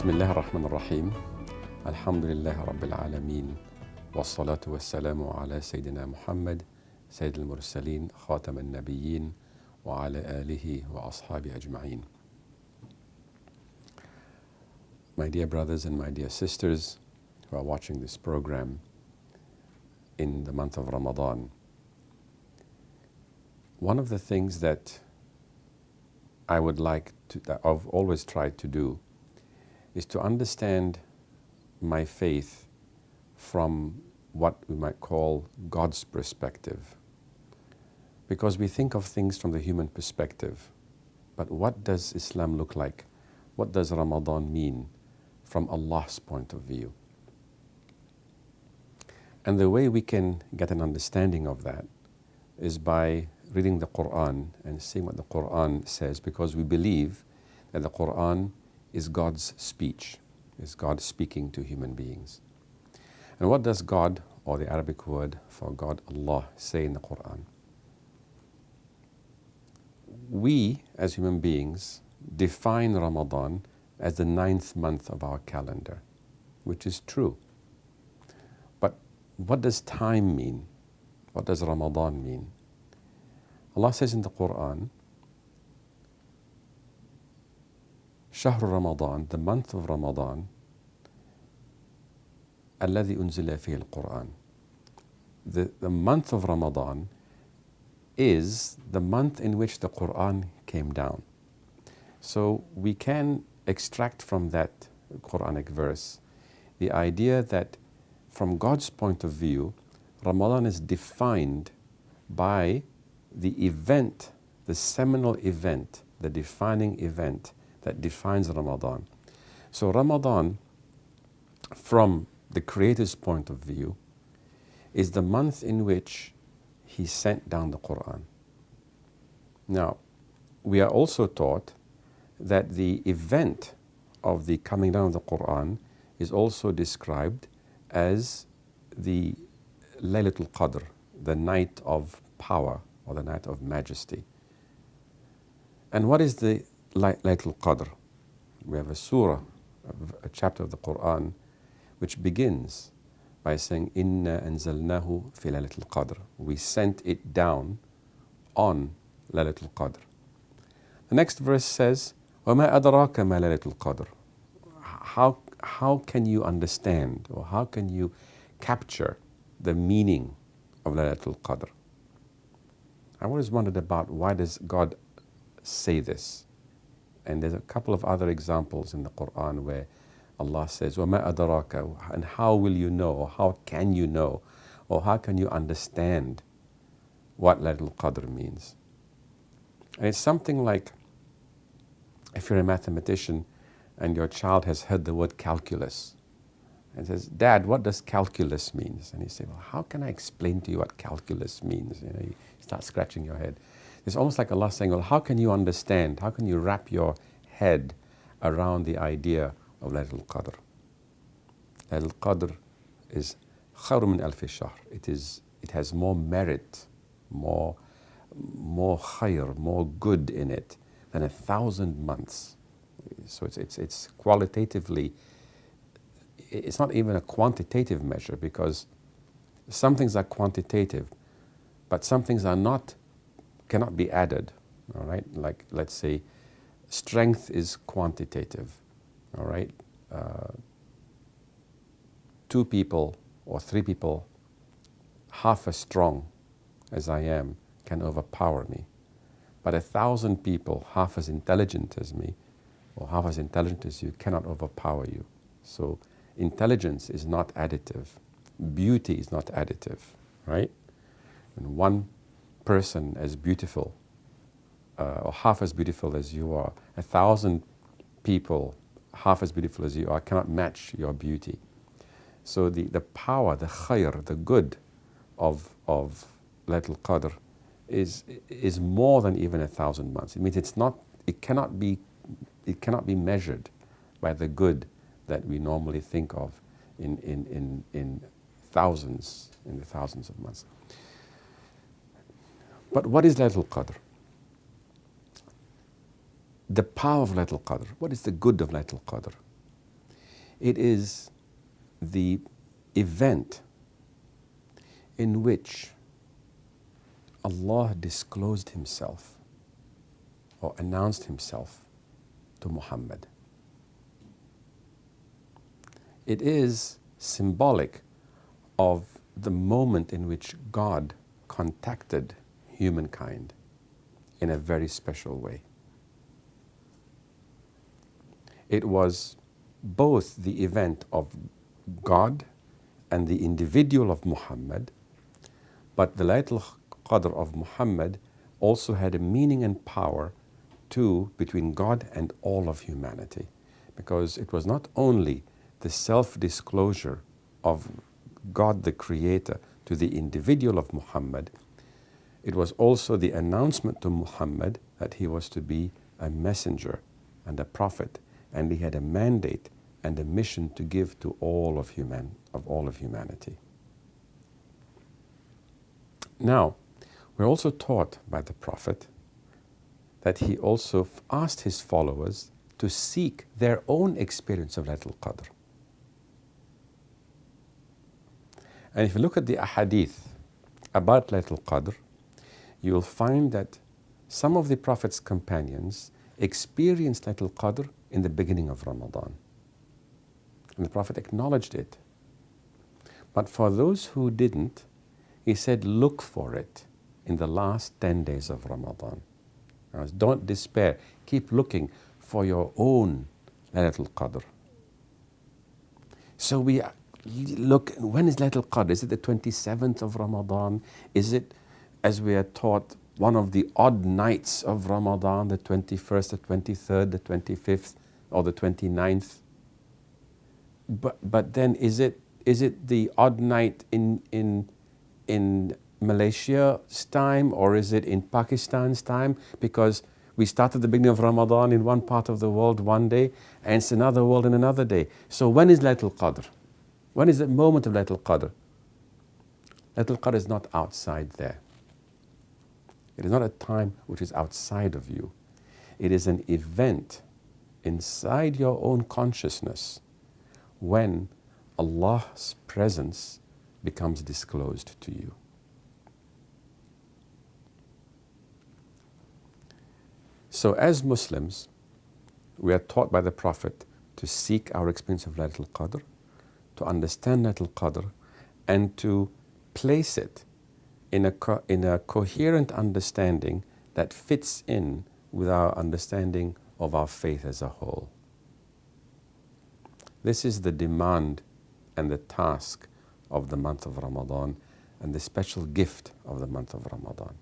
بسم الله الرحمن الرحيم الحمد لله رب العالمين والصلاة والسلام على سيدنا محمد سيد المرسلين خاتم النبيين وعلى آله وأصحابه أجمعين. My dear brothers and my dear sisters who are watching this program in the month of Ramadan, one of the things that I would like to, that I've always tried to do, is to understand my faith from what we might call God's perspective. Because we think of things from the human perspective, but what does Islam look like? What does Ramadan mean from Allah's point of view? And the way we can get an understanding of that is by reading the Quran and seeing what the Quran says, because we believe that the Quran is God's speech, is God speaking to human beings. And what does God, or the Arabic word for God, Allah, say in the Quran? We, as human beings, define Ramadan as the 9th month of our calendar, which is true. But what does time mean? What does Ramadan mean? Allah says in the Quran, شهر رمضان, the month of Ramadan, الذي أنزل فيه القرآن. The month of Ramadan is the month in which the Quran came down. So we can extract from that Quranic verse the idea that from God's point of view, Ramadan is defined by the event, the seminal event, the defining event that defines Ramadan. So Ramadan, from the Creator's point of view, is the month in which He sent down the Quran. Now, we are also taught that the event of the coming down of the Quran is also described as the Laylatul Qadr, the night of power or the night of majesty. And what is the Laylatul Qadr? We have a surah, a chapter of the Quran, which begins by saying, Inna anzalnahu fi Laylatul Qadr. We sent it down on Laylatul Qadr. The next verse says, وَمَا أَدْرَاكَ مَا لَيْلَةُ الْقَدْرِ. How can you understand, or how can you capture the meaning of Laylatul Qadr? I always wondered about, why does God say this? And there's a couple of other examples in the Quran where Allah says, وَمَا أَدْرَاكَ, and how will you know, or how can you know, or how can you understand what Laylatul Qadr means? And it's something like, if you're a mathematician and your child has heard the word calculus and says, Dad, what does calculus mean? And you say, well, how can I explain to you what calculus means? You start scratching your head. It's almost like Allah saying, well, how can you understand? How can you wrap your head around the idea of Laylatul Qadr? Laylatul Qadr is خير من ألف شهر. It has more merit, more khayr, more good in it than 1,000 months. So it's qualitatively, it's not even a quantitative measure, because some things are quantitative, but some things are not, cannot be added. All right, like let's say, strength is quantitative. All right, 2 people or 3 people, half as strong as I am, can overpower me. But 1,000 people, half as intelligent as me, or half as intelligent as you, cannot overpower you. So intelligence is not additive. Beauty is not additive, right? And one person as beautiful, or half as beautiful as you are, 1,000 people, half as beautiful as you are, cannot match your beauty. So the power, the khayr, the good of Laylatul Qadr is more than even 1,000 months. It means it cannot be measured by the good that we normally think of in thousands, in the thousands of months. But what is Laylatul Qadr? The power of Laylatul Qadr. What is the good of Laylatul Qadr? It is the event in which Allah disclosed Himself or announced Himself to Muhammad. It is symbolic of the moment in which God contacted humankind in a very special way. It was both the event of God and the individual of Muhammad, but the Laylatul Qadr of Muhammad also had a meaning and power too between God and all of humanity, because it was not only the self-disclosure of God the Creator to the individual of Muhammad, it was also the announcement to Muhammad that he was to be a messenger and a prophet, and he had a mandate and a mission to give to all of humanity. Now, we're also taught by the Prophet that he also asked his followers to seek their own experience of Laylatul Qadr. And if you look at the ahadith about Laylatul Qadr, you will find that some of the Prophet's companions experienced Laylatul Qadr in the beginning of Ramadan. And the Prophet acknowledged it. But for those who didn't, he said, look for it in the last 10 days of Ramadan. Now, don't despair. Keep looking for your own Laylatul Qadr. So we look, when is Laylatul Qadr? Is it the 27th of Ramadan? Is it, as we are taught, one of the odd nights of Ramadan, the 21st, the 23rd, the 25th, or the 29th? But then is it the odd night in Malaysia's time, or is it in Pakistan's time? Because we start at the beginning of Ramadan in one part of the world one day, and it's another world in another day. So when is Laylatul Qadr? When is the moment of Laylatul Qadr? Laylatul Qadr is not outside there. It is not a time which is outside of you. It is an event inside your own consciousness when Allah's presence becomes disclosed to you. So as Muslims, we are taught by the Prophet to seek our experience of Laylatul Qadr, to understand Laylatul Qadr, and to place it in a coherent understanding that fits in with our understanding of our faith as a whole. This is the demand and the task of the month of Ramadan, and the special gift of the month of Ramadan.